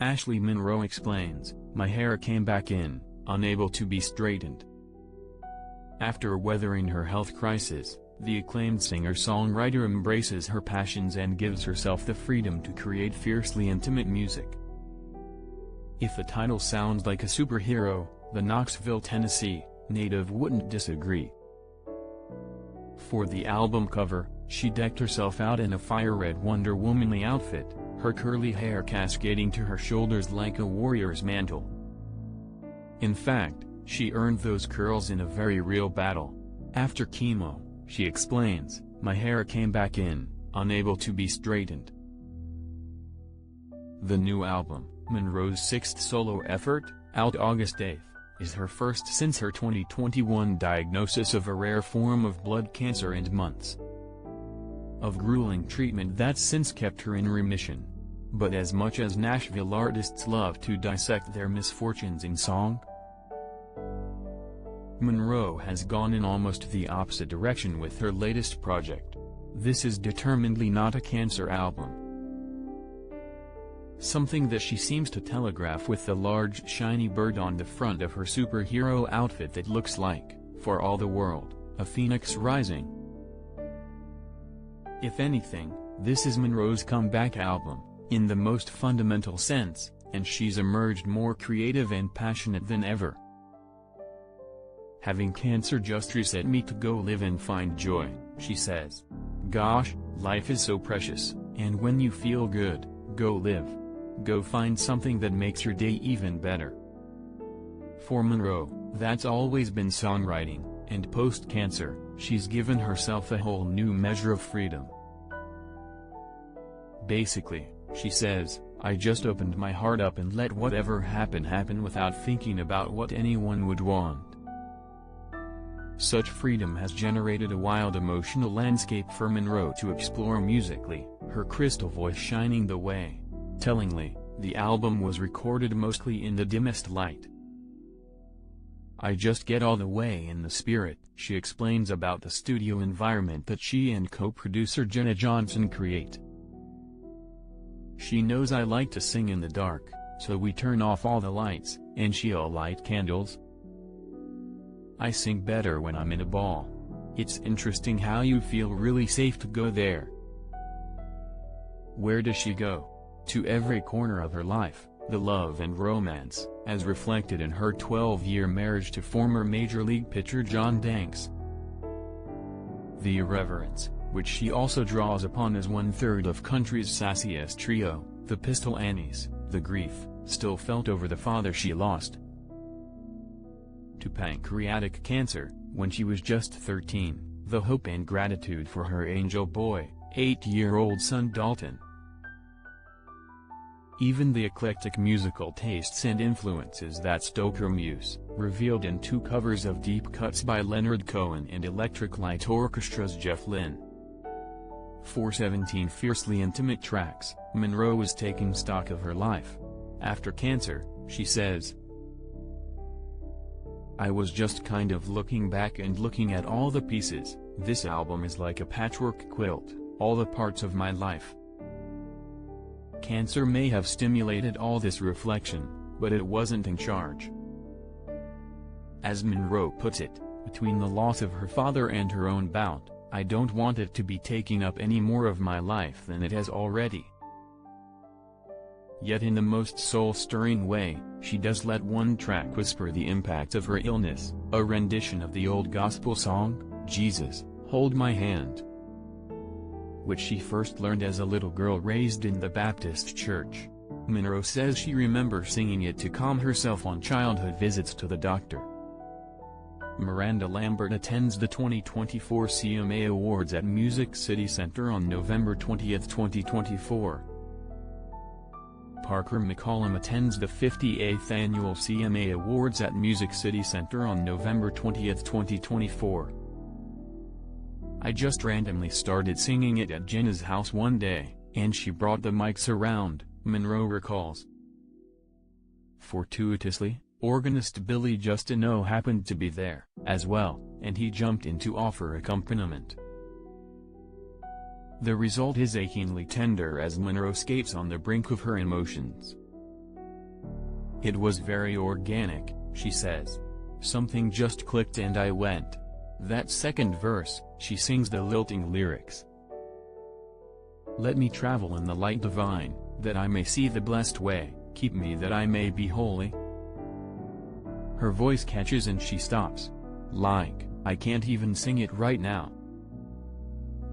Ashley Monroe explains, "My hair came back in, unable to be straightened." After weathering her health crisis, the acclaimed singer-songwriter embraces her passions and gives herself the freedom to create fiercely intimate music. If the title sounds like a superhero, the Knoxville, Tennessee native wouldn't disagree. For the album cover, she decked herself out in a fire-red Wonder Woman-y outfit, her curly hair cascading to her shoulders like a warrior's mantle. In fact, she earned those curls in a very real battle. After chemo, she explains, "My hair came back in, unable to be straightened." The new album, Monroe's sixth solo effort, out August 8, is her first since her 2021 diagnosis of a rare form of blood cancer and months of grueling treatment that's since kept her in remission. But as much as Nashville artists love to dissect their misfortunes in song, Monroe has gone in almost the opposite direction with her latest project. This is determinedly not a cancer album. Something that she seems to telegraph with the large shiny bird on the front of her superhero outfit that looks like, for all the world, a phoenix rising. If anything, this is Monroe's comeback album, in the most fundamental sense, and she's emerged more creative and passionate than ever. "Having cancer just reset me to go live and find joy," she says. "Gosh, life is so precious, and when you feel good, go live. Go find something that makes your day even better." For Monroe, that's always been songwriting, and post-cancer, she's given herself a whole new measure of freedom. Basically, she says, "I just opened my heart up and let whatever happen happen without thinking about what anyone would want." Such freedom has generated a wild emotional landscape for Monroe to explore musically, her crystal voice shining the way. Tellingly, the album was recorded mostly in the dimmest light. "I just get all the way in the spirit," she explains about the studio environment that she and co-producer Jenna Johnson create. "She knows I like to sing in the dark, so we turn off all the lights, and she'll light candles. I sing better when I'm in a ball. It's interesting how you feel really safe to go there." Where does she go? To every corner of her life, the love and romance, as reflected in her 12-year marriage to former Major League pitcher John Danks. The irreverence, which she also draws upon as one-third of country's sassiest trio, the Pistol Annies, the grief, still felt over the father she lost to pancreatic cancer, when she was just 13, the hope and gratitude for her angel boy, 8-year-old son Dalton. Even the eclectic musical tastes and influences that stoke her muse, revealed in 2 covers of deep cuts by Leonard Cohen and Electric Light Orchestra's Jeff Lynne. For 17 fiercely intimate tracks, Monroe is taking stock of her life. After cancer, she says, "I was just kind of looking back and looking at all the pieces. This album is like a patchwork quilt, all the parts of my life." Cancer may have stimulated all this reflection, but it wasn't in charge. As Monroe puts it, between the loss of her father and her own bout, "I don't want it to be taking up any more of my life than it has already." Yet in the most soul-stirring way, she does let one track whisper the impact of her illness, a rendition of the old gospel song, "Jesus, Hold My Hand," which she first learned as a little girl raised in the Baptist church. Monroe says she remembers singing it to calm herself on childhood visits to the doctor. Miranda Lambert attends the 2024 CMA Awards at Music City Center on November 20, 2024. Parker McCollum attends the 58th Annual CMA Awards at Music City Center on November 20, 2024. "I just randomly started singing it at Jenna's house one day, and she brought the mics around," Monroe recalls. Fortuitously, organist Billy Justineau happened to be there, as well, and he jumped in to offer accompaniment. The result is achingly tender as Monroe skates on the brink of her emotions. It was very organic, she says. Something just clicked and I went. That second verse, she sings the lilting lyrics. Let me travel in the light divine, that I may see the blessed way, keep me that I may be holy. Her voice catches and she stops. Like, I can't even sing it right now.